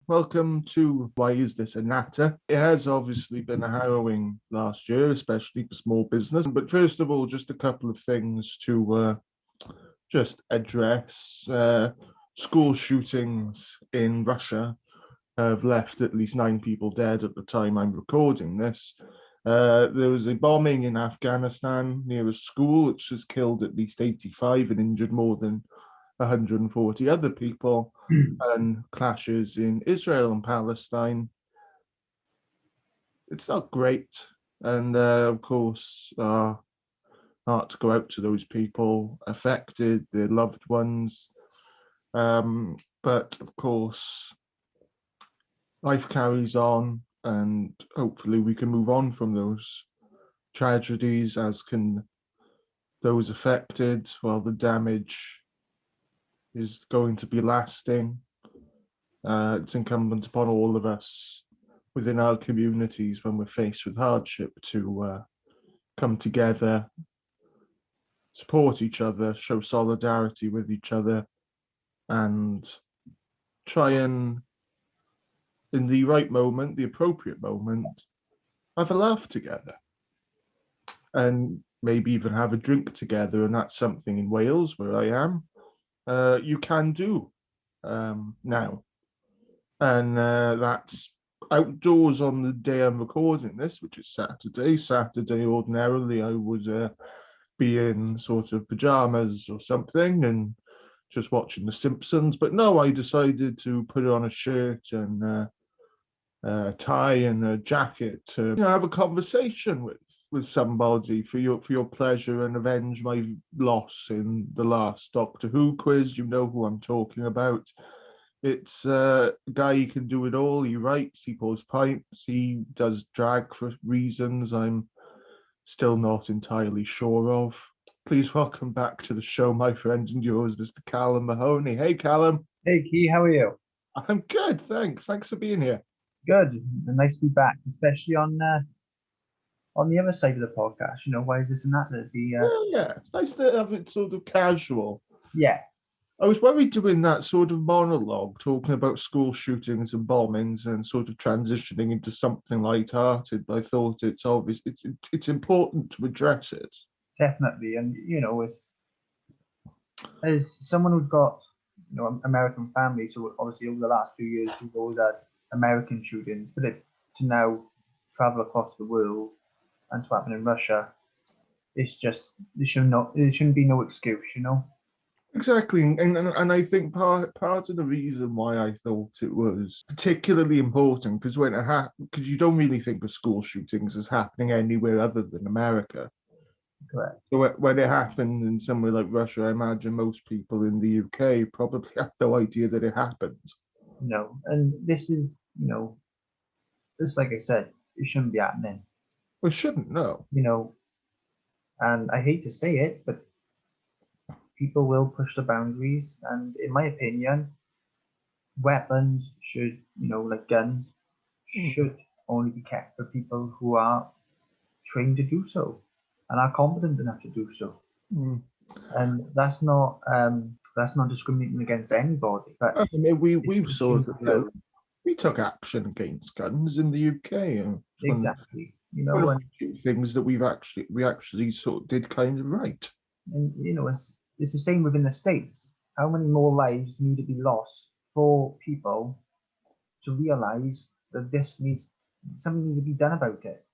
welcome to Why Is This a Natter? It has obviously been a harrowing last year, especially for small business. But first of all, just a couple of things to just address. School shootings in Russia have left at least 9 people dead at the time I'm recording this. There was a bombing in Afghanistan near a school, which has killed at least 85 and injured more than 140 other people, and clashes in Israel and Palestine. It's not great. And of course, our hearts go out to those people affected, their loved ones. But of course, life carries on, and hopefully we can move on from those tragedies, as can those affected, while the damage is going to be lasting. It's incumbent upon all of us within our communities, when we're faced with hardship, to come together, support each other, show solidarity with each other, and try and, in the right moment, the appropriate moment, have a laugh together. And maybe even have a drink together. And that's something in Wales, where I am, you can do now. And that's outdoors on the day I'm recording this, which is Saturday. Saturday, ordinarily, I would be in sort of pajamas or something and just watching The Simpsons. But no, I decided to put on a shirt and a tie and a jacket to have a conversation with somebody for your pleasure and avenge my loss in the last Doctor Who quiz. You know who I'm talking about. It's a guy who can do it all. He writes, he pours pints, he does drag for reasons I'm still not entirely sure of. Please welcome back to the show, my friend and yours, Mr. Kallam Mahoney. Hey, Callum. Hey, Key, how are you? I'm good, thanks. Thanks for being here. Good. Nice to be back, especially on the other side of the podcast. Why is this and that? Yeah, it's nice to have it sort of casual. Yeah. I was worried doing that sort of monologue, talking about school shootings and bombings, and sort of transitioning into something light-hearted. But I thought it's obvious, it's important to address it. Definitely, and as someone who's got American family, so obviously over the last few years we've always had American shootings, but to now travel across the world and to happen in Russia, it's just there shouldn't be no excuse, Exactly, and I think part of the reason why I thought it was particularly important, because when it because you don't really think of school shootings as happening anywhere other than America. Correct. So when it happened in somewhere like Russia, I imagine most people in the UK probably have no idea that it happened. No, and this is just like I said, it shouldn't be happening. Well, shouldn't, no. And I hate to say it, but people will push the boundaries, and in my opinion, weapons should, like guns, should only be kept for people who are trained to do so and are competent enough to do so. And that's not discriminating against anybody. But I mean, we've sort of we took action against guns in the UK. Exactly. One of the few things that we actually sort of did kind of right. And it's the same within the States. How many more lives need to be lost for people to realize that something needs to be done about it?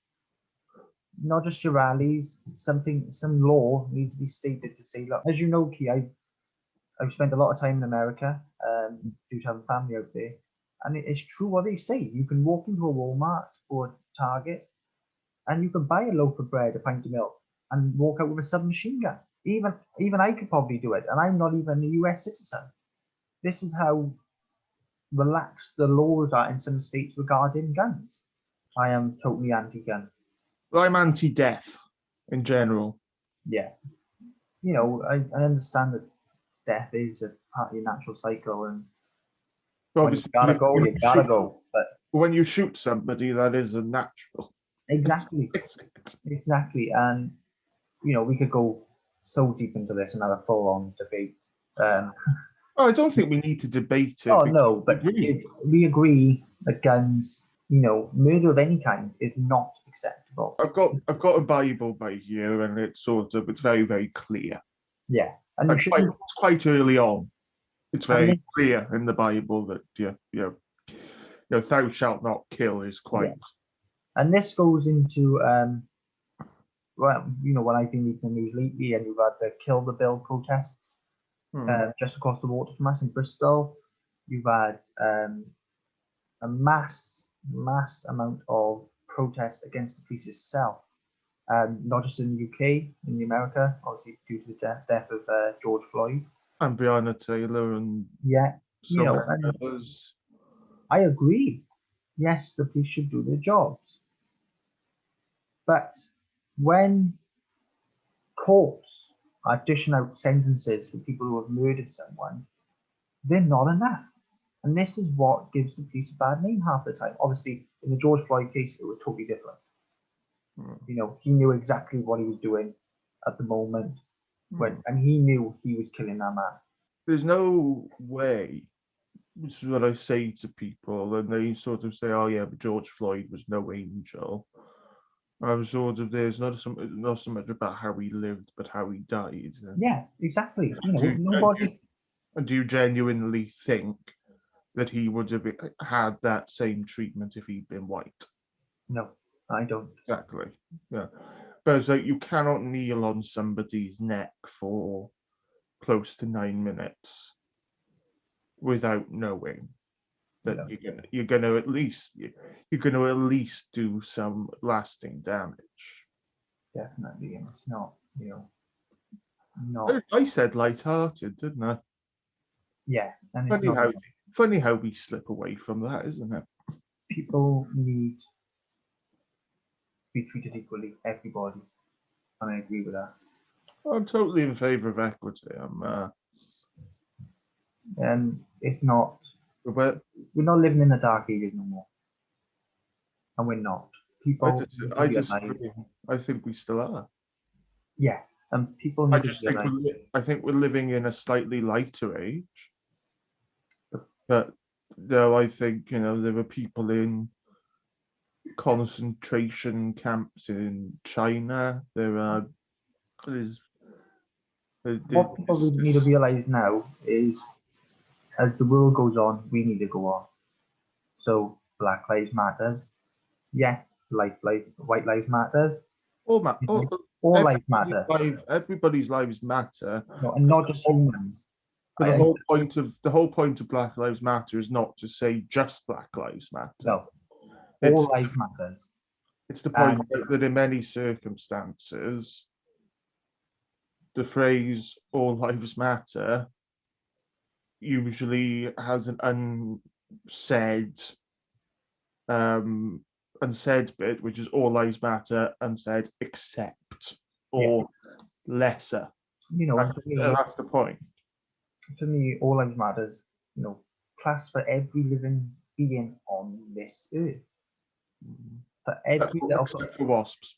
Not just your rallies, some law needs to be stated to say, look, as you know, Key, I've spent a lot of time in America, due to having family out there, and it's true what they say. You can walk into a Walmart or a Target, and you can buy a loaf of bread, a pint of milk, and walk out with a submachine gun. Even I could probably do it, and I'm not even a US citizen. This is how relaxed the laws are in some states regarding guns. I am totally anti-gun. Well, I'm anti-death in general. Yeah. I understand that death is a part of your natural cycle, and obviously, when you gotta go. But when you shoot somebody, that is a natural. Exactly. Exactly. And, we could go so deep into this and have a full-on debate. I don't think we need to debate it. Oh because no, we but agree. we agree that guns, murder of any kind is not acceptable. I've got a Bible by here, and it's very, very clear. Yeah, and you Like shouldn't. it's quite early on. It's And very clear in the Bible that thou shalt not kill is yeah, quite. and this goes into well, what I've been reading the news lately, and you've had the Kill the Bill protests just across the water from us in Bristol. You've had a mass amount of protest against the police itself, not just in the UK, in America, obviously due to the death of George Floyd. And Breonna Taylor and Yeah, so many and others. I agree. Yes, the police should do their jobs, but when courts are dishing out sentences for people who have murdered someone, they're not enough. And this is what gives the police a bad name half the time. Obviously, in the George Floyd case, it was totally different. He knew exactly what he was doing at the moment and he knew he was killing that man. There's no way, which is what I say to people, and they sort of say, "Oh yeah, but George Floyd was no angel." I was sort of there's not so much about how he lived, but how he died. Yeah, exactly. Do you genuinely think that he would have had that same treatment if he'd been white? No, I don't. Exactly. Yeah. But it's like you cannot kneel on somebody's neck for close to 9 minutes without knowing that you're gonna at least do some lasting damage. Definitely, and it's not, not. I said light-hearted, didn't I? Yeah, and it's not. Funny how we slip away from that, isn't it? People need to be treated equally, everybody, and I agree with that. I'm totally in favour of equity. And it's not. We're living in the dark ages no more, and we're not. People I realize, disagree. I think we still are. yeah, and people need to realize. I think we're living in a slightly lighter age. But though I think there were people in concentration camps in China. What people need to realize now is, as the world goes on, we need to go on. So Black Lives Matters, yeah, white lives matters. All lives matter. Everybody's lives matter. No, and not just humans. But the whole point of Black Lives Matter is not to say just Black Lives Matter. No, all lives matters. It's the point that in many circumstances, the phrase "all lives matter" usually has an unsaid bit, which is all lives matter, unsaid except or lesser. That's the point. For me, all lives matters. Plus for every living being on this earth. For every except for wasps.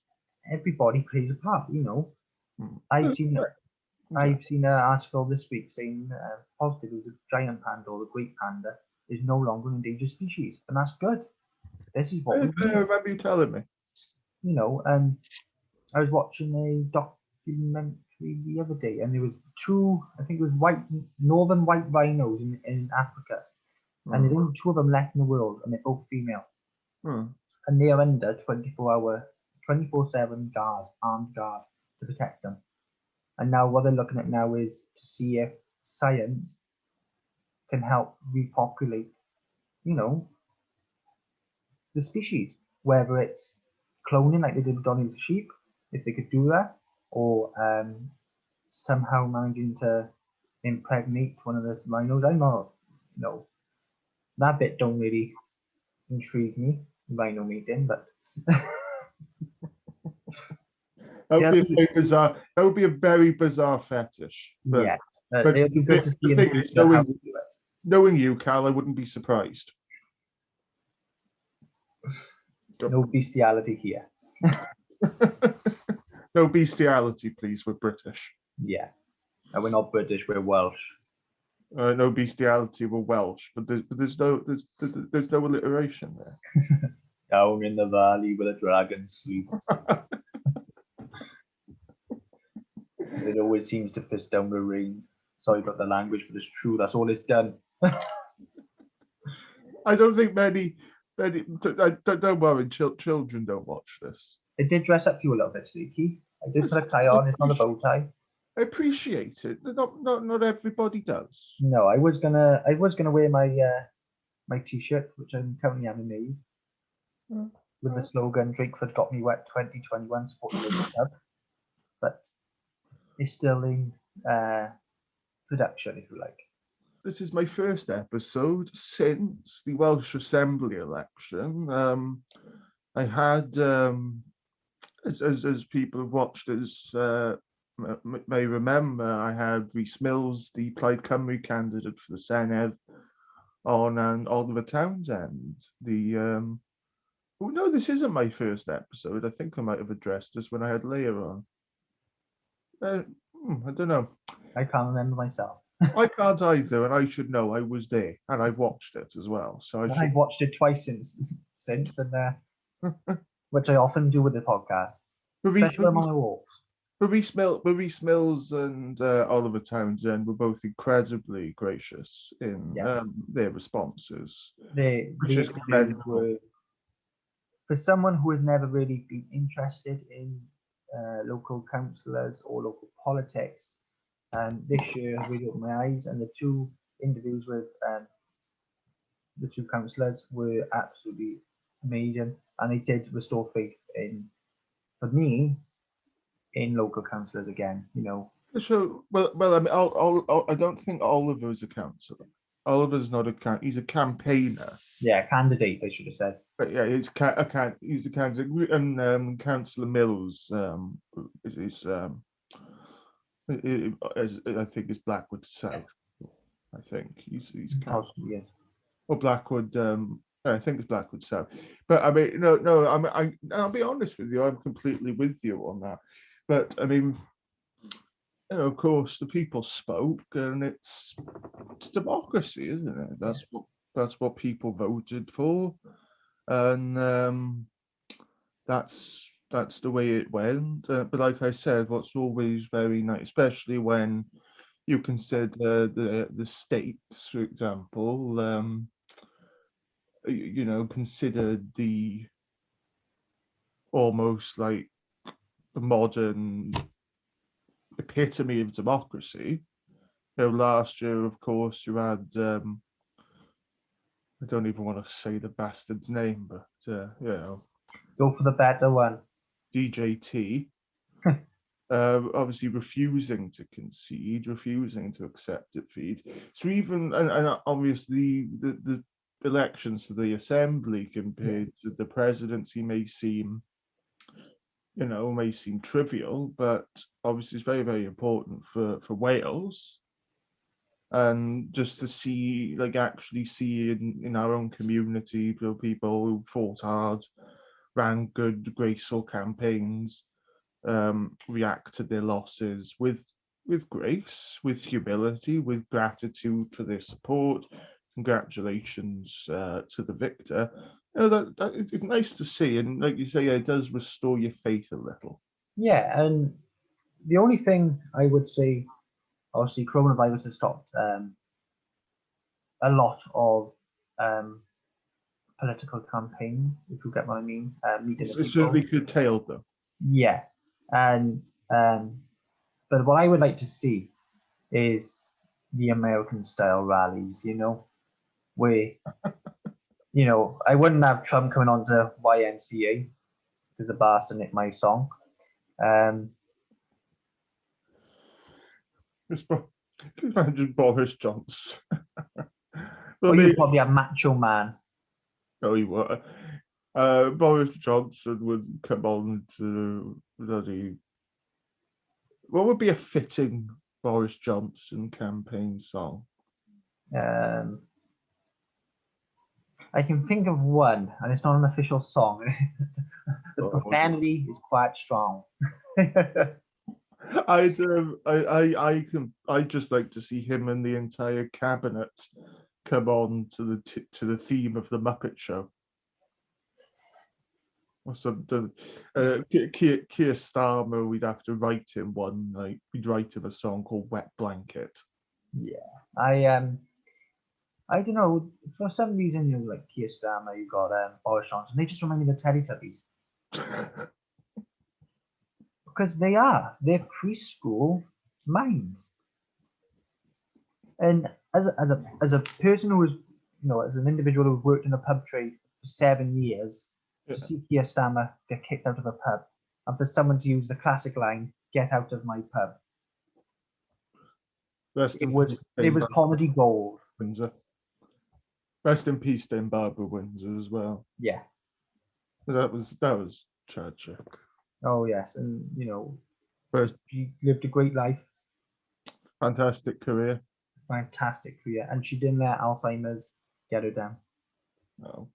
Everybody plays a part. I've seen an article this week saying positive the giant panda or the great panda is no longer an endangered species, and that's good. This is what we need. I remember you telling me. I was watching a documentary the other day, and there was two, I think it was northern white rhinos in Africa, and there's only two of them left in the world, and they're both female, and they are under 24/7 armed guard to protect them. And now what they're looking at now is to see if science can help repopulate, the species, whether it's cloning like they did with Donny the sheep, if they could do that, or somehow managing to impregnate one of the rhinos. I don't know. That bit don't really intrigue me, rhino mating, but that would be very bizarre. That would be a very bizarre fetish. But, but it would be good to see in the future how we do it. Knowing you, Cal, I wouldn't be surprised. No bestiality here. No bestiality, please. We're British. Yeah. And we're not British, we're Welsh. No bestiality were Welsh, but there's no alliteration there. Down in the valley where the dragon sleeps. It always seems to fist down the rain. Sorry about the language, but it's true. That's all it's done. I don't think many. Don't worry, children don't watch this. I did dress up for you a little bit, Sleeky. I did put a tie on. It's not a bow tie. I appreciate it. Not everybody does. No, I was gonna wear my my t-shirt, which I'm currently having made, with the slogan "Drakeford got me wet 2021 supporting local club," but it's still in production, if you like. This is my first episode since the Welsh Assembly election. I had, as people have watched this may remember, I had Rhys Mills, the Plaid Cymru candidate for the Senedd, on, and Oliver Townsend. Oh no, this isn't my first episode. I think I might have addressed this when I had Leah on. I don't know. I can't remember myself. I can't either, and I should know. I was there, and I've watched it as well. So I've watched it twice since, and which I often do with the podcast, especially when I'm on my walks. Rhys Mills and Oliver Townsend were both incredibly gracious in their responses. Which is were, for someone who has never really been interested in local councillors or local politics, this year has really opened my eyes, and the two interviews with the two councillors were absolutely amazing, and it did restore faith for me, in local councillors again. So well, I mean, I don't think Oliver is a councillor. Oliver's not he's a campaigner. Yeah, candidate, I should have said. But yeah, he's a candidate, and Councillor Mills is I think is Blackwood South. I think he's possibly, yes. Or Blackwood. I think it's Blackwood South. But I mean, no. I'll be honest with you. I'm completely with you on that. But I mean, of course, the people spoke, and it's democracy, isn't it? That's what people voted for, and that's the way it went. But like I said, what's always very nice, especially when you consider the states, for example, consider the almost like the modern epitome of democracy. Last year, of course, you had I don't even want to say the bastard's name, but go for the better one. DJT. Obviously refusing to concede, refusing to accept defeat. So even and obviously the elections to the assembly compared to the presidency may seem trivial, but obviously it's very, very important for Wales. And just to see, actually see in our own community, people who fought hard, ran good, graceful campaigns, react to their losses with grace, with humility, with gratitude for their support. Congratulations to the victor. That it's nice to see, and like you say, it does restore your faith a little. Yeah, and the only thing I would say, obviously, coronavirus has stopped a lot of political campaigns, if you get what I mean. It certainly curtailed them. Yeah, and but what I would like to see is the American style rallies, where I wouldn't have Trump coming on to YMCA because the bastard nicked my song. Can you imagine Boris Johnson? Well, you probably have Macho Man. No, he would. Boris Johnson would come on to what would be a fitting Boris Johnson campaign song? I can think of one, and it's not an official song. The profanity is quite strong. I'd just like to see him and the entire cabinet come on to the theme of the Muppet Show or something. Keir Starmer, we'd have to write him one. Like we'd write him a song called "Wet Blanket." Yeah, I don't know. For some reason, like Keir Starmer, you got Boris Johnson. They just remind me of the Teletubbies because they're preschool minds. And as a person who was, as an individual who worked in the pub trade for 7 years, Yeah. to see Keir Starmer get kicked out of a pub, and for someone to use the classic line, "Get out of my pub," it was comedy gold. Windsor. Rest in peace, Dame Barbara Windsor as well. Yeah. That was tragic. Oh yes, and But she lived a great life, fantastic career. fantastic career, and she didn't let Alzheimer's get her down. No.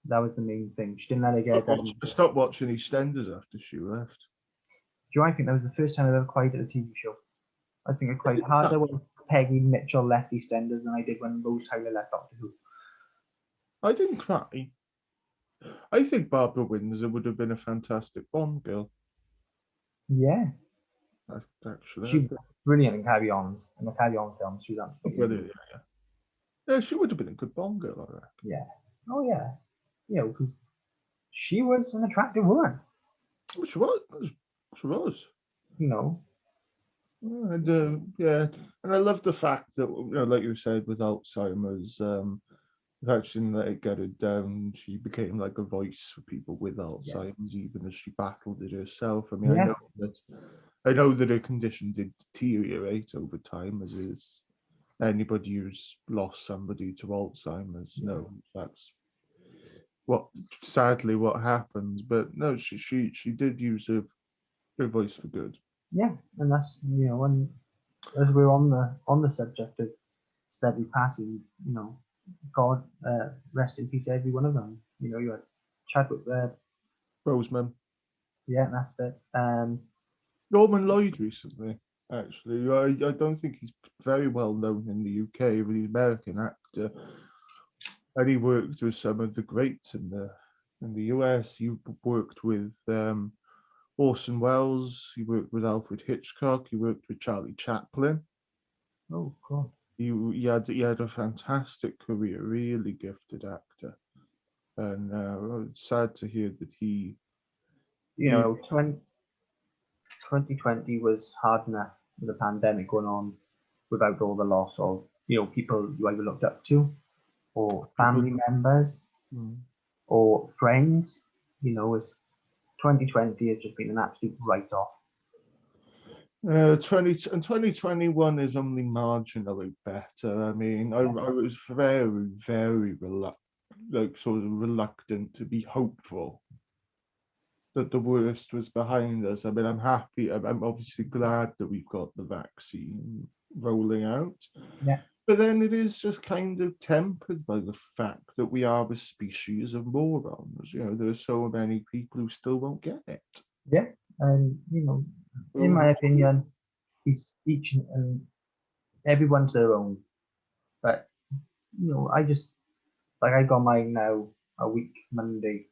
That was the main thing. She didn't let her get down. I stopped watching EastEnders after she left. Do you know, I think that was the first time I ever cried at a TV show. I think I cried harder when Peggy Mitchell left EastEnders than I did when Rose Tyler left Doctor Who. I didn't cry. I think Barbara Windsor would have been a fantastic Bond girl. Yeah. Actually. She was brilliant in Carry On, in the Carry On films. She was absolutely yeah, she would have been a good Bond girl, I reckon. Yeah. Oh yeah. Because she was an attractive woman. She was. And and I love the fact that like you said, with Alzheimer's, fact she didn't let it get her down. She became like a voice for people with Alzheimer's, even as she battled it herself. I mean, I know that her condition did deteriorate over time, as is anybody who's lost somebody to Alzheimer's. No, that's sadly what happens. But no, she did use her voice for good. Yeah, and that's when as we're on the subject of steadily passing, God rest in peace every one of them. You had Chadwick Roseman. Yeah, that's it. Norman Lloyd recently, actually. I don't think he's very well known in the UK, but he's an American actor. And he worked with some of the greats in the US. He worked with Orson Welles. He worked with Alfred Hitchcock. He worked with Charlie Chaplin. Oh, cool. He had a fantastic career, really gifted actor. And it's sad to hear that he. 2020 was hard enough with the pandemic going on without all the loss of people you either looked up to or family members or friends. As 2020 has just been an absolute write-off. 2021 is only marginally better. I mean, I was very, very reluctant to be hopeful that the worst was behind us. I mean, I'm happy. I'm obviously glad that we've got the vaccine rolling out. Yeah. But then it is just kind of tempered by the fact that we are a species of morons. There are so many people who still won't get it. Yeah, and in my opinion, it's each and everyone's their own. But I just I got mine now a week Monday,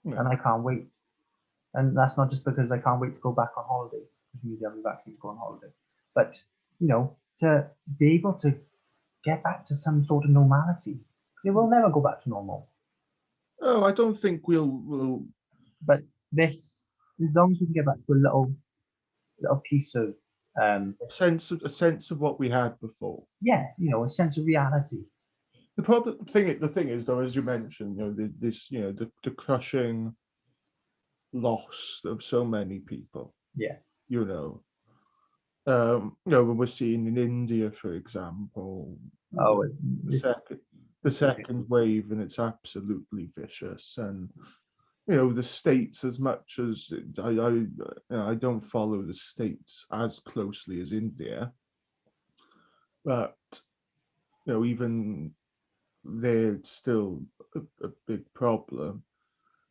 and I can't wait. And that's not just because I can't wait to go back on holiday. Usually I'm vaccine to go on holiday, but to be able to get back to some sort of normality. It will never go back to normal. Oh, I don't think we'll. But as long as we can get back to a little piece of a sense of what we had before. Yeah, a sense of reality. The thing is, though, as you mentioned, the crushing loss of so many people. Yeah. When we're seeing in India, for example, the second wave, and it's absolutely vicious. And the States, as much as I don't follow the States as closely as India, but even they're still a big problem.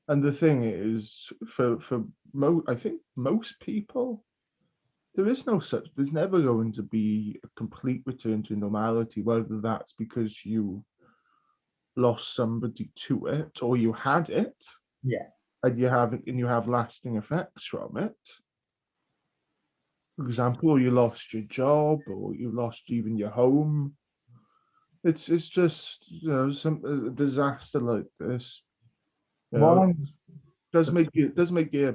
And the thing is, I think most people, there is no such. There's never going to be a complete return to normality, whether that's because you lost somebody to it or you had it Yeah. and you have lasting effects from it. For example, you lost your job or you lost even your home. It's just some a disaster like this. You What know, I'm does make you yeah.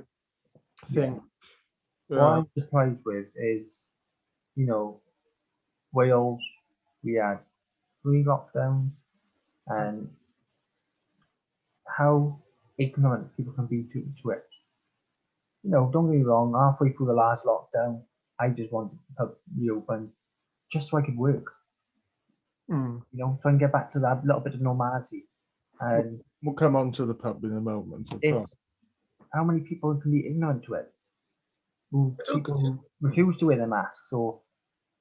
think. What Uh, I'm surprised with is, you know, Wales, we had 3 lockdowns, and how ignorant people can be to it. Don't get me wrong, halfway through the last lockdown, I just wanted the pub reopened just so I could work, hmm. so I can get back to that little bit of normality. And We'll come on to the pub in a moment. I promise. it's how many people can be ignorant to it, who I don't- people who refuse to wear their masks, or,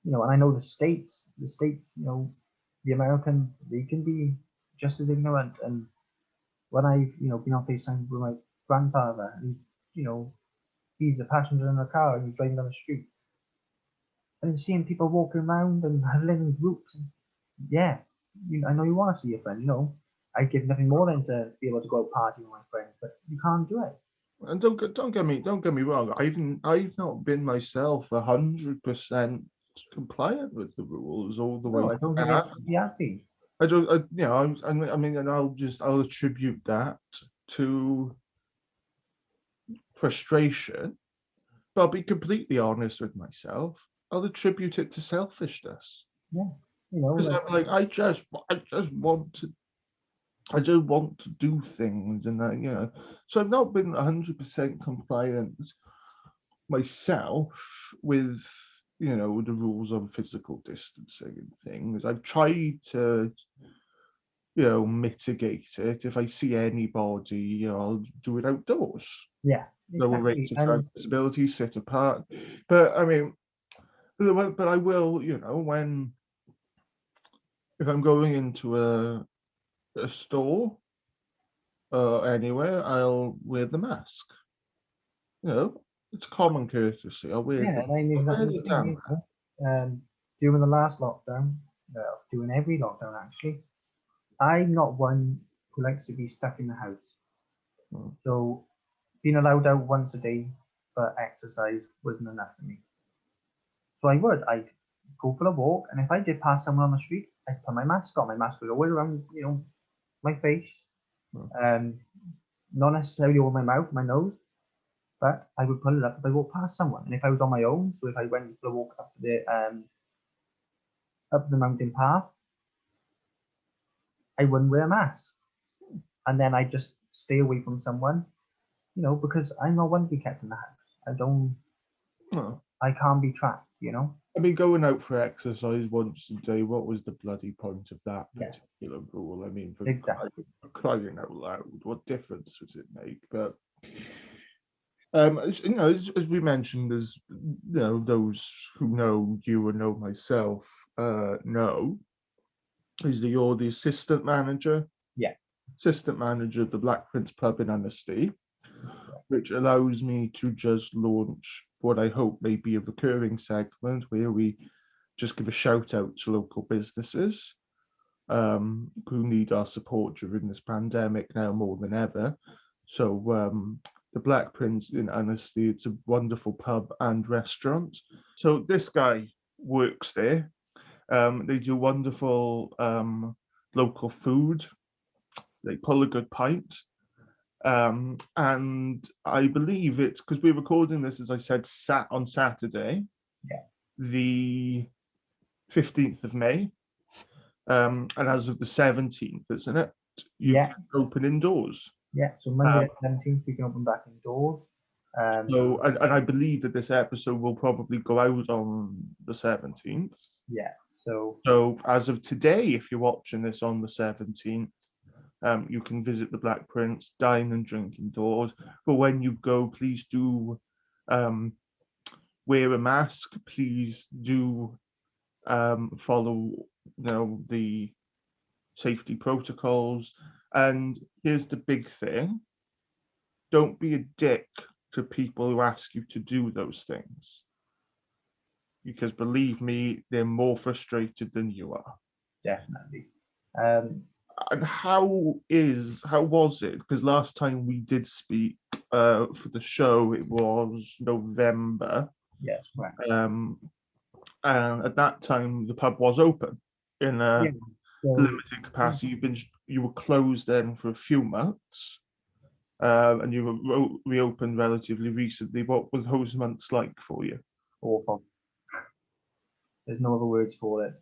and I know the states, the Americans, they can be just as ignorant. And when I've, been on FaceTime with my grandfather, and, you know, he's a passenger in a car and he's driving down the street, and seeing people walking around and huddling in groups. And yeah, I know you want to see your friend. I'd give nothing more than to be able to go out partying with my friends, but you can't do it. And don't get me wrong. I've not been myself 100% compliant with the rules all the way No, I don't think back. he has been. I don't. I mean, and I'll attribute that to frustration. But I'll be completely honest with myself. I'll attribute it to selfishness Yeah, because like, I'm like, I just want to do things, and so I've not been 100% compliant myself with the rules on physical distancing and things. I've tried to mitigate it. If I see anybody, I'll do it outdoors. yeah, Lower exactly. rates of And transmissibility, sit apart. But I mean, but I will, when if I'm going into a store or anywhere, I'll wear the mask. It's common courtesy. yeah, and I'm I'll wear exactly the the same. damn mask. During the last lockdown, during every lockdown actually, I'm not one who likes to be stuck in the house. Mm. So being allowed out once a day for exercise wasn't enough for me. So I'd go for a walk, and if I did pass someone on the street, I'd put my mask on. My mask would always around, my face, Mm. um, not necessarily over my mouth, my nose, but I would put it up if I walked past someone. And if I was on my own, so if I went for a walk up the mountain path, I wouldn't wear a mask, and then I just stay away from someone, because I'm not one to be kept in the house. No. I can't be tracked. I mean, going out for exercise once a day, what was the bloody point of that Yeah, particular rule? I mean, exactly. for crying out loud, what difference does it make? But as we mentioned, as those who know you and know myself know, you're the assistant manager, Yeah, of the Black Prince pub in Honesty, which allows me to just launch what I hope may be a recurring segment where we just give a shout out to local businesses who need our support during this pandemic now more than ever. So the Black Prince in Honesty, it's a wonderful pub and restaurant. So this guy works there. They do wonderful local food. They pull a good pint. And I believe it's because we're recording this, as I said, on Saturday, yeah, the 15th of May. And as of the 17th, isn't it? You yeah, can open indoors. yeah. So Monday at 17th, we can open back indoors. So, and I believe that this episode will probably go out on the 17th. Yeah. So So, as of today, if you're watching this on the 17th, you can visit the Black Prince, dine and drink indoors. But when you go, please do wear a mask. Please do follow, the safety protocols. And here's the big thing: don't be a dick to people who ask you to do those things. because believe me, they're more frustrated than you are. Definitely. And how was it? Because last time we did speak for the show, it was November. Yes, correct. And at that time, the pub was open in a Yeah. So, limited capacity. You were closed then for a few months, and you were reopened relatively recently. What were those months like for you? awful. There's no other words for it.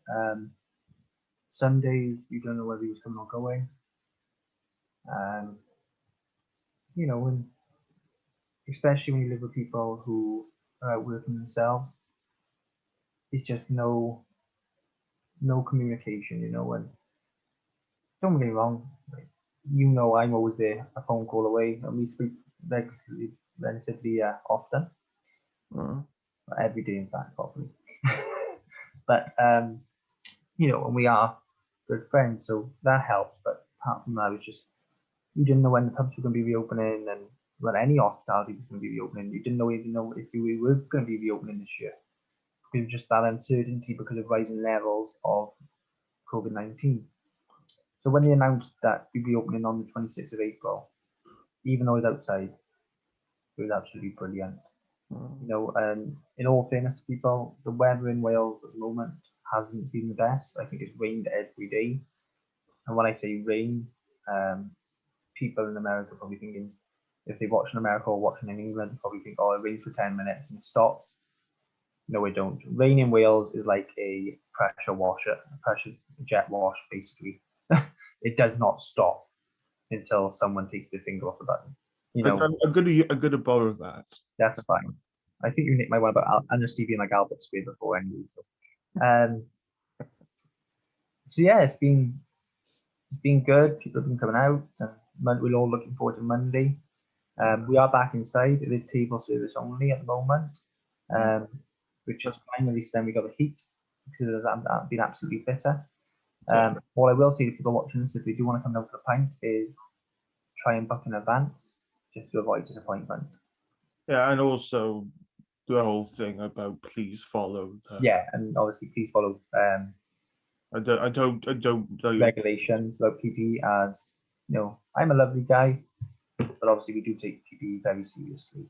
Some days you don't know whether you're coming or going. You know, and especially when you live with people who are out working themselves, it's just no communication, you know. And don't get me wrong, like, you know, I'm always there, a phone call away, and we speak relatively often, Uh, every day in fact, probably. But you know, and we are good friends, so that helps. But apart from that, it's just you didn't know when the pubs were going to be reopening, and when any hospitality was going to be reopening. You didn't even know if we were going to be reopening this year. It was just that uncertainty because of rising levels of COVID-19. So when they announced that we'd be opening on the 26th of April, even though it was outside, it was absolutely brilliant. You know, in all fairness to people, the weather in Wales at the moment hasn't been the best. I think it's rained every day. And when I say rain, people in America are probably thinking, if they watch in America or watching in England, probably think, oh, it rains for 10 minutes and it stops. No, it don't. Rain in Wales is like a pressure washer, a pressure jet wash, basically. It does not stop until someone takes their finger off the button. You know, I'm gonna borrow that. that's fine. I think you nicked my one about Amnesty being like Albert Square before anyway. So, so yeah, it's been good. People have been coming out, and we're all looking forward to Monday. We are back inside. It is table service only at the moment, which is fine. At least then we got the heat because it's been absolutely bitter. What I will say to people watching this, if they do want to come down for a pint, is try and book in advance just to avoid disappointment. Yeah, and also the whole thing about please follow. Yeah, and obviously please follow I don't regulations about PPE. As you know, I'm a lovely guy, but obviously we do take PPE very seriously,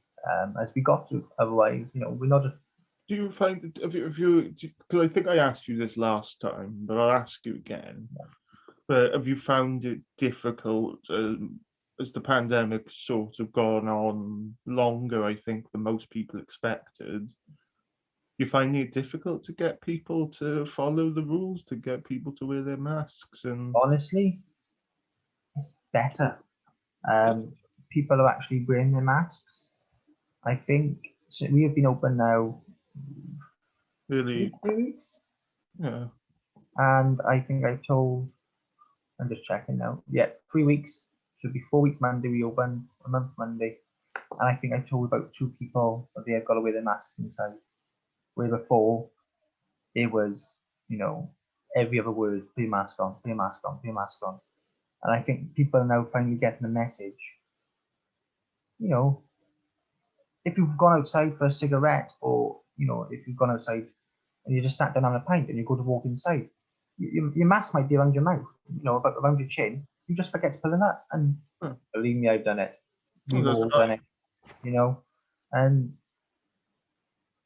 as we got to. Otherwise, you know, we're not just. Do you find because I think I asked you this last time, but I'll ask you again. Yeah. But have you found it difficult as the pandemic sort of gone on longer, I think, than most people expected? You finding it difficult to get people to follow the rules, to get people to wear their masks, and Honestly, it's better. People are actually wearing their masks. I think so we have been open now really, 3 weeks, yeah, and I think I've told. I'm just checking now. Yeah, 3 weeks. Should be 4 weeks Monday we open, a month Monday. And I think I told about 2 people that they have got to wear their masks inside. Where before it was, you know, every other word, put your mask on, put your mask on, put your mask on. And I think people are now finally getting the message. You know, if you've gone outside for a cigarette, or you know, if you've gone outside and you just sat down on a pint and you go to walk inside, your mask might be around your mouth, you know, about around your chin. You just forget to pull it up, and believe me, I've done it. We've all done it, you know, and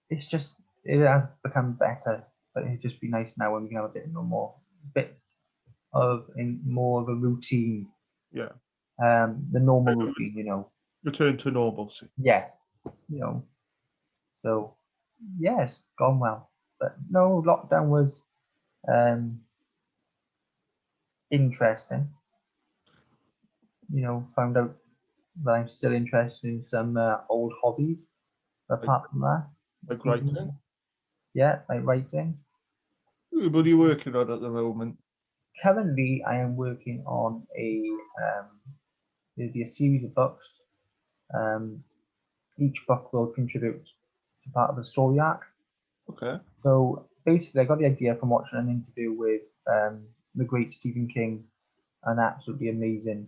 it's just it has become better. But it'd just be nice now when we can have a bit more of a routine. yeah, The normal routine, you know. return to normalcy. Yeah, you know. So yes, gone well. But no, lockdown was interesting. You know, found out that I'm still interested in some old hobbies. Apart from that, Like writing. Yeah, like writing. What are you working on at the moment? Currently, I am working on there'll be a series of books. Each book will contribute to part of the story arc. Okay. So basically, I got the idea from watching an interview with the great Stephen King, an absolutely amazing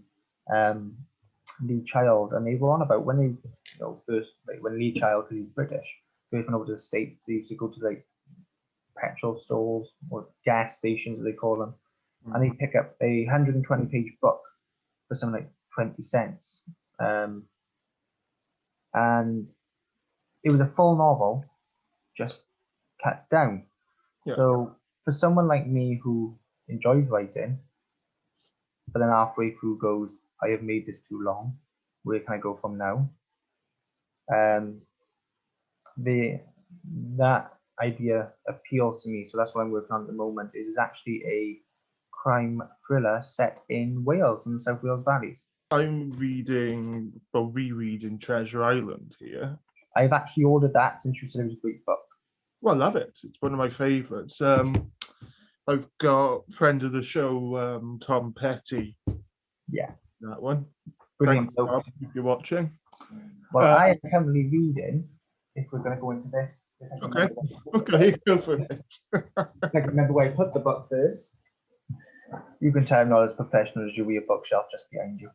Lee Child, and they were on about when they, you know, first, like when Lee Child, who's British, first went over to the States, they used to go to like petrol stores or gas stations, as they call them, and they pick up a 120-page book for something like 20 cents. And it was a full novel, just cut down. Yeah. So for someone like me who enjoys writing, but then halfway through goes, I have made this too long. Where can I go from now? That idea appeals to me, so that's what I'm working on at the moment. It is actually a crime thriller set in Wales, in the South Wales Valleys. I'm rereading Treasure Island here. I've actually ordered that since you said it was a great book. Well, I love it. It's one of my favourites. I've got friend of the show, Tom Petty. Yeah. That one. Brilliant. Thanks, Tom, if you're watching. Well, I am currently reading, if we're going to go into this. Okay, go for it. I can remember where I put the book first. You can tell I'm not as professional as you with your bookshelf just behind you.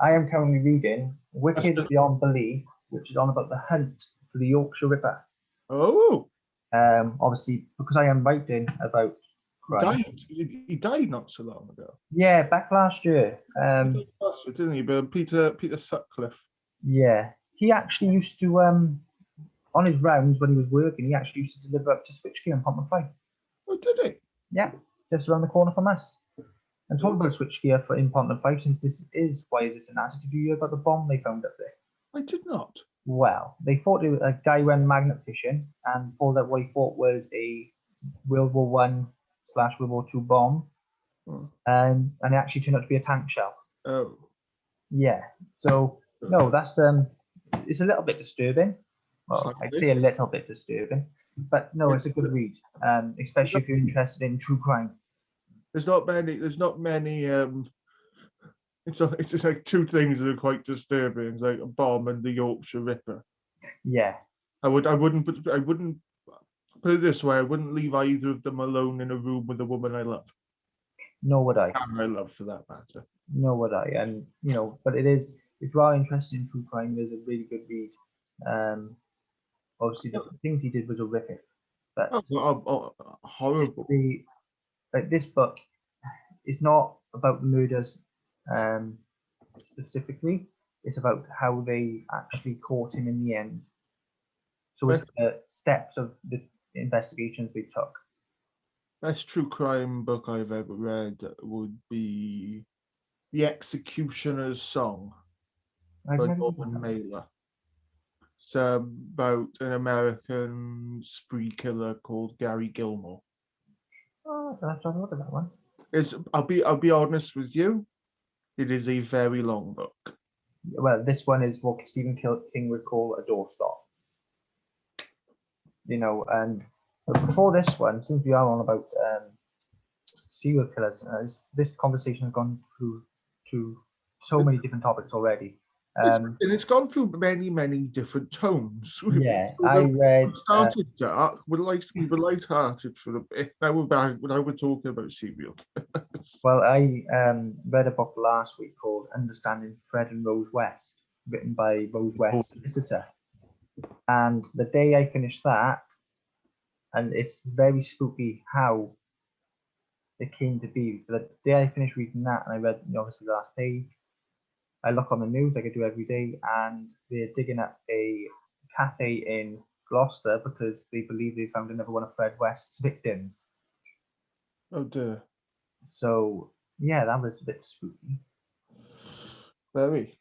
I am currently reading Wicked Beyond Belief, which is on about the hunt for the Yorkshire Ripper. Oh. Obviously, because I am writing about crime. He died not so long ago. Yeah, back last year. Didn't he? But Peter Sutcliffe. Yeah, he actually used to on his rounds when he was working, he actually used to deliver up to Switchgear and Pont Fife. Oh, did he? Yeah, just around the corner from us. And talking about Switchgear for in Pont Fife, since this is Why Is It an Natter, did you hear about the bomb they found up there? I did not. Well, they thought it was a guy went magnet fishing and pulled out what he thought was a World War One/World War II bomb, and it actually turned out to be a tank shell. Oh. Yeah. So no, that's it's a little bit disturbing. Well, I'd say a little bit disturbing, but no, it's a good read, especially if you're interested in true crime. There's not many. It's just like two things that are quite disturbing. It's like a bomb and the Yorkshire Ripper. Yeah. I wouldn't put it this way. I wouldn't leave either of them alone in a room with a woman I love. Nor would I. And I love, for that matter. Nor would I. And but it is. If you are interested in true crime, there's a really good read. Obviously, the things he did was horrific, but horrible. This book is not about the murders specifically. It's about how they actually caught him in the end. So it's the steps of the investigations they took. Best true crime book I've ever read would be The Executioner's Song by Norman Mailer. It's about an American spree killer called Gary Gilmore. Oh, I have to look at that one. I'll be honest with you, it is a very long book. Well, this one is what Stephen King would call a doorstop. And before this one, since we are on about serial killers, this conversation has gone through to so many different topics already. And it's gone through many, many different tones. Yeah, I read. Started dark. We were light-hearted for a bit. Now we're back. Now we're talking about serial killers. Well, I read a book last week called "Understanding Fred and Rose West," written by Rose West's solicitor. And the day I finished that, and it's very spooky how it came to be. The day I finished reading that, and I read obviously the last page, I look on the news like I do every day, and they're digging up a cafe in Gloucester because they believe they found another one of Fred West's victims. Oh dear. So yeah, that was a bit spooky. Very.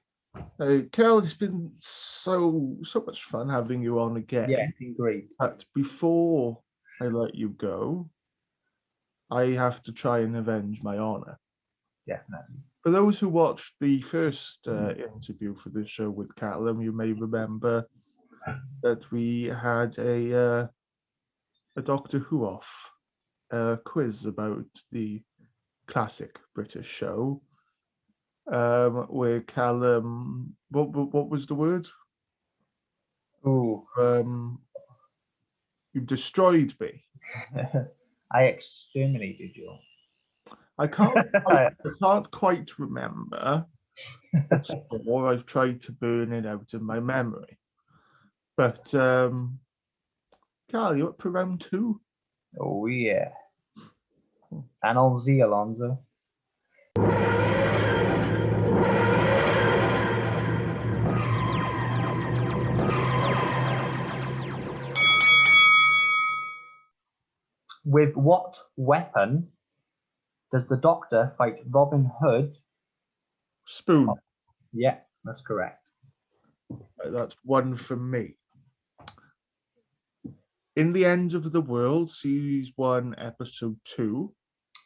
Carol, it's been so much fun having you on again. Yeah, it's been great. But before I let you go, I have to try and avenge my honour. Definitely. For those who watched the first interview for this show with Kallam, you may remember that we had a Doctor Who off quiz about the classic British show, where Kallam, what was the word? Oh, you destroyed me. I exterminated you. I can't quite remember. Or I've tried to burn it out of my memory. But Carl, you're up for round 2. Oh yeah. And on Z, Alonso. With what weapon does the Doctor fight Robin Hood? Spoon. Oh, yeah, that's correct. That's one for me. In the End of the World, Series 1, Episode 2,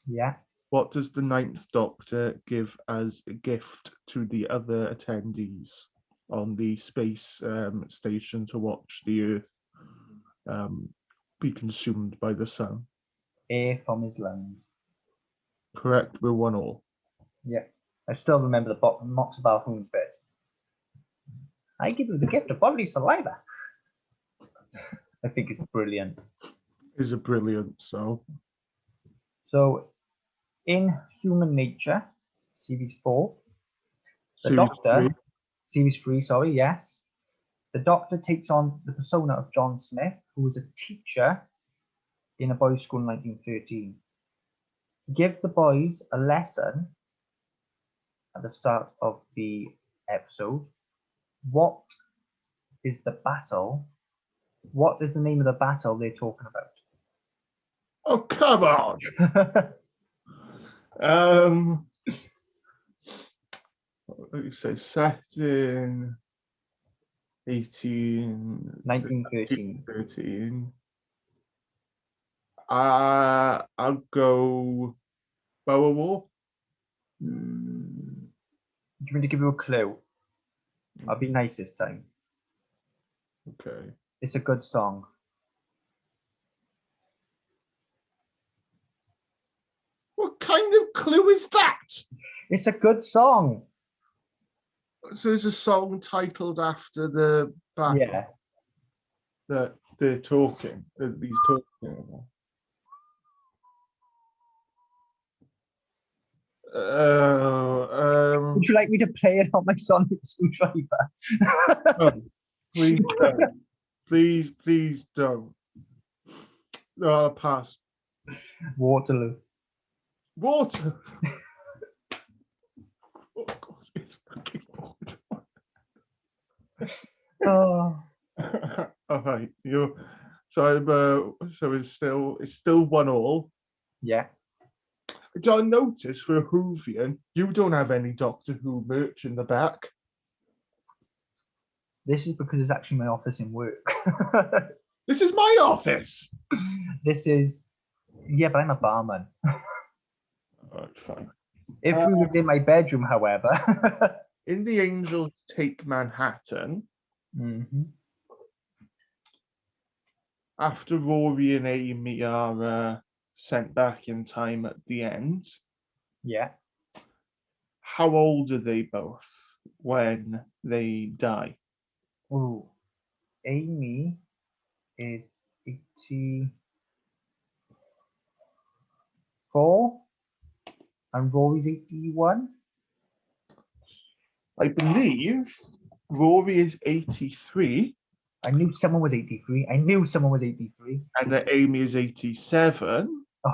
Yeah. what does the Ninth Doctor give as a gift to the other attendees on the space station to watch the Earth be consumed by the sun? Air from his lungs. Correct, we're 1-1. Yeah. I still remember the Mox Balhoun's bit. I give you the gift of bodily saliva. I think it's brilliant. Is a brilliant so. So, in Human Nature, Series 4, the Series Doctor, 3. Series 3, sorry, yes. The Doctor takes on the persona of John Smith, who was a teacher in a boys' school in 1913. He gives the boys a lesson at the start of the episode. What is the battle? What is the name of the battle they're talking about? Oh, come on! What do you say? Set in 1913. I'll go Boer War. Do you want me to give you a clue? I'll be nice this time. Okay. It's a good song. What kind of clue is that? It's a good song. So it's a song titled after the battle Yeah. that they're talking. That he's talking about. Would you like me to play it on my Sonic screwdriver? No, please don't. Please don't. No, pass. Waterloo. Water. Of course, it's fucking water. Oh. All right, so it's still 1-1. Yeah. I notice for a Whovian, you don't have any Doctor Who merch in the back. This is because it's actually my office in work. This is my office. This is, yeah, but I'm a barman. All right, fine. If we was in my bedroom, however. In The Angels Take Manhattan, after Rory and Amy are sent back in time at the end, Yeah. how old are they both when they die? Ooh. Amy is 84 and Rory's 81. I believe Rory is 83. I knew someone was 83. And that Amy is 87. Oh,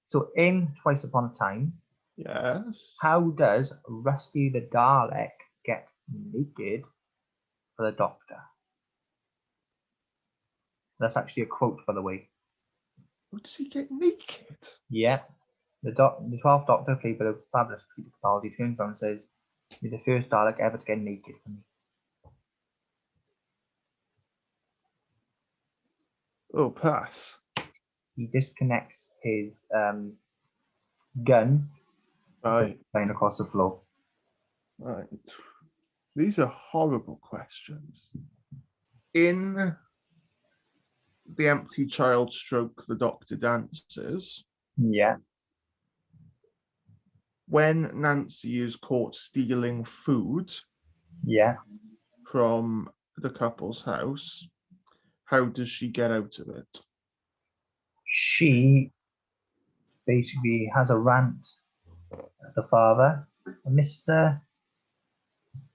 so in Twice Upon a Time, Yes. how does Rusty the Dalek get naked for the Doctor? That's actually a quote, by the way. What does he get naked? Yeah. The 12th Doctor, played by the fabulous Peter Capaldi, turns around and says, "You're the first Dalek ever to get naked for me." Oh, pass. He disconnects his gun, Right. flying across the floor. Right. These are horrible questions. In The Empty Child Stroke, the Doctor Dances, Yeah. when Nancy is caught stealing food Yeah. from the couple's house, how does she get out of it? She basically has a rant at the father, Mr.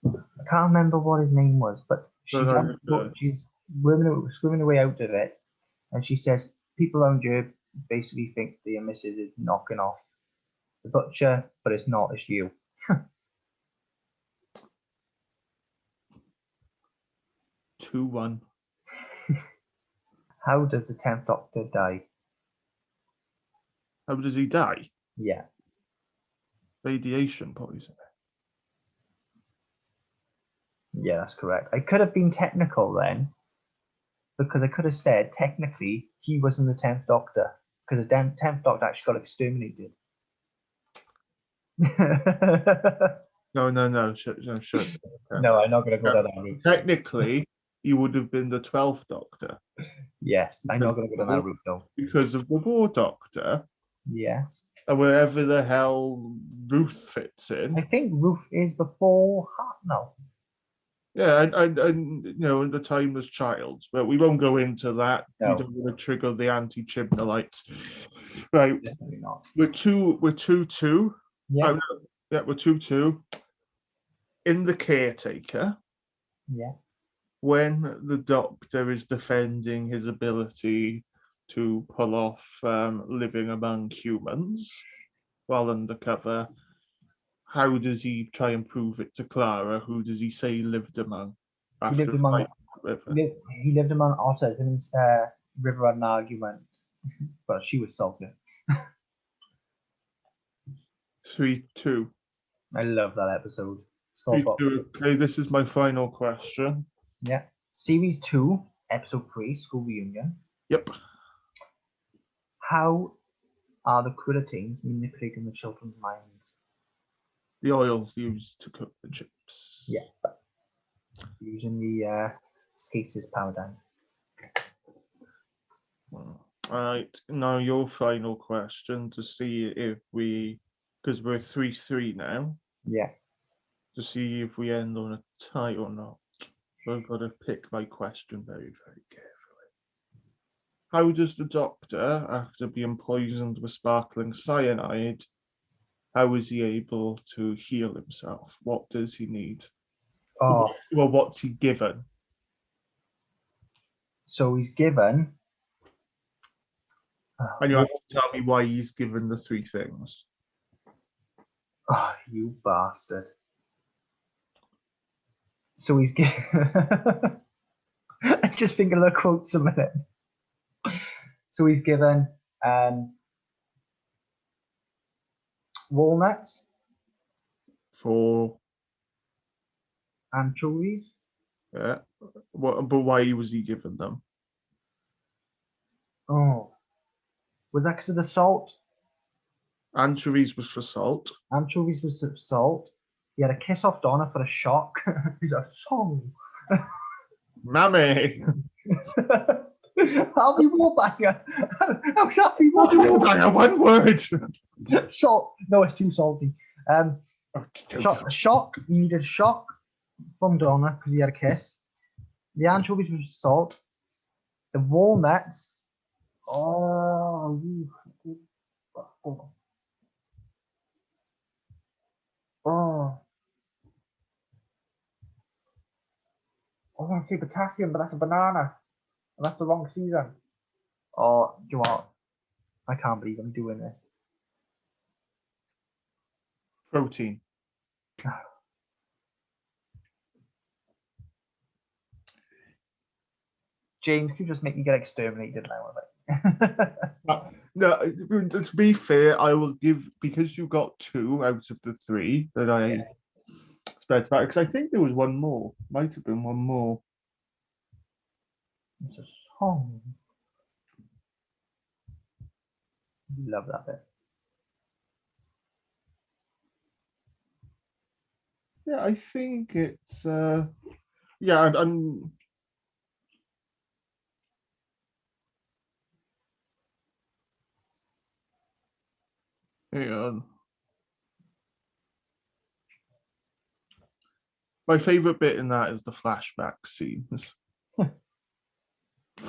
I can't remember what his name was, but she's swimming away out of it, and she says, "People around you basically think the missus is knocking off the butcher, but it's not, it's you. 2-1. How does the 10th Doctor die? How does he die? Yeah. Radiation poisoning. Yeah, that's correct. I could have been technical then, because I could have said technically he wasn't the 10th Doctor, because the 10th Doctor actually got exterminated. No. Shut. No, I'm not going to go down that route. Technically, he would have been the 12th Doctor. Yes, I'm not going to go down that route though. Because of the War Doctor, Yeah. and wherever the hell Ruth fits in. I think Ruth is before Hartnell. Yeah, and you know, in the timeless child, but we won't go into that. No. We don't want to trigger the anti-Chibnallites. Right. Definitely not. We're 2-2. Yeah. Oh, no. Yeah, we're 2-2. In the Caretaker, Yeah. when the Doctor is defending his ability to pull off living among humans while undercover, how does he try and prove it to Clara? Who does he say he lived among? He lived among otters, and instead River had an argument, but she was salty. 3-2. I love that episode. 3-2. Okay, this is my final question. Yeah. Series 2, Episode 3, School Reunion. Yep. How are the Quillotines manipulating the children's minds? The oil used to cook the chips. Yeah. Using the stasis paradigm. All right. Now your final question to see if we, because we're 3-3 now. Yeah. To see if we end on a tie or not. So I've got to pick my question very, very carefully. How does the Doctor, after being poisoned with sparkling cyanide, how is he able to heal himself? What does he need? Oh. Well, what's he given? So he's given. And you have to tell me why he's given the 3 things. Oh, you bastard. So he's given. I'm just thinking of the quotes a minute. So he's given walnuts. For anchovies. Yeah. But why was he given them? Oh. Was that because of the salt? Anchovies was for salt. Anchovies was for salt. He had a kiss off Donna for a shock. He's a song. Mammy. Harvey Warbanger. How's Harvey Warbanger? One word. Salt. No, it's too salty. Shock. He needed a shock from Donna because he had a kiss. The anchovies was salt. The walnuts. Oh. Oh. I want to say potassium, but that's a banana. And that's the wrong season. Oh, do you know what? I can't believe I'm doing this. Protein. James, you just make me get exterminated now. No, to be fair, I will give, because you got 2 out of the 3 that I specified, because I think there was one more. Might have been one more. It's a song. Love that bit. Yeah, I think it's yeah, I'm hang. My favorite bit in that is the flashback scenes.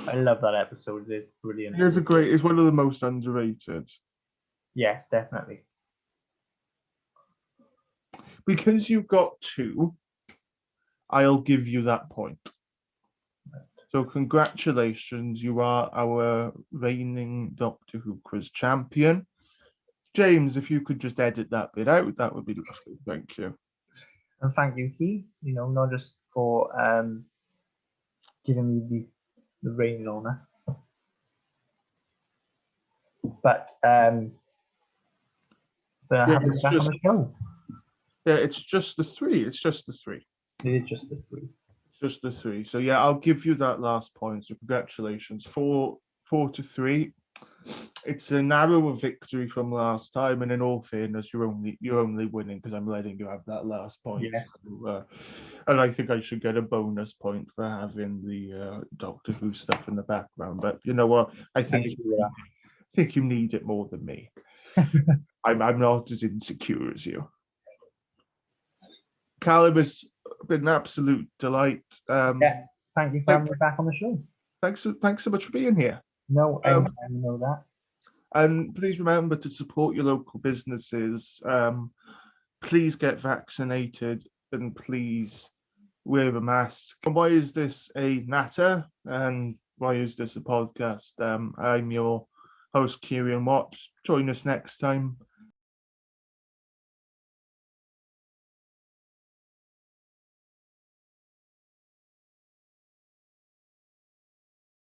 I love that episode. It's brilliant. It's one of the most underrated. Yes, definitely. Because you got 2, I'll give you that point. So congratulations, you are our reigning Doctor Who quiz champion. James, if you could just edit that bit out, that would be lovely. Thank you. And thank you, Keith, not just for giving me the reign honour, but for having me back on the show. Yeah, it's just the three. It's just the three. It is just the three. It's just the three. So yeah, I'll give you that last point. So congratulations. 4-3. It's a narrower victory from last time, and in all fairness, you're only winning because I'm letting you have that last point. Yeah. So, and I think I should get a bonus point for having the Doctor Who stuff in the background. But you know what? I think you need it more than me. I'm not as insecure as you. Kallam, it's been an absolute delight. Yeah, thank you for having me back on the show. Thanks so much for being here. No, I know that. And please remember to support your local businesses. Please get vaccinated and please wear a mask. And why is this a Natter? And why is this a podcast? I'm your host, Kerean Watts. Join us next time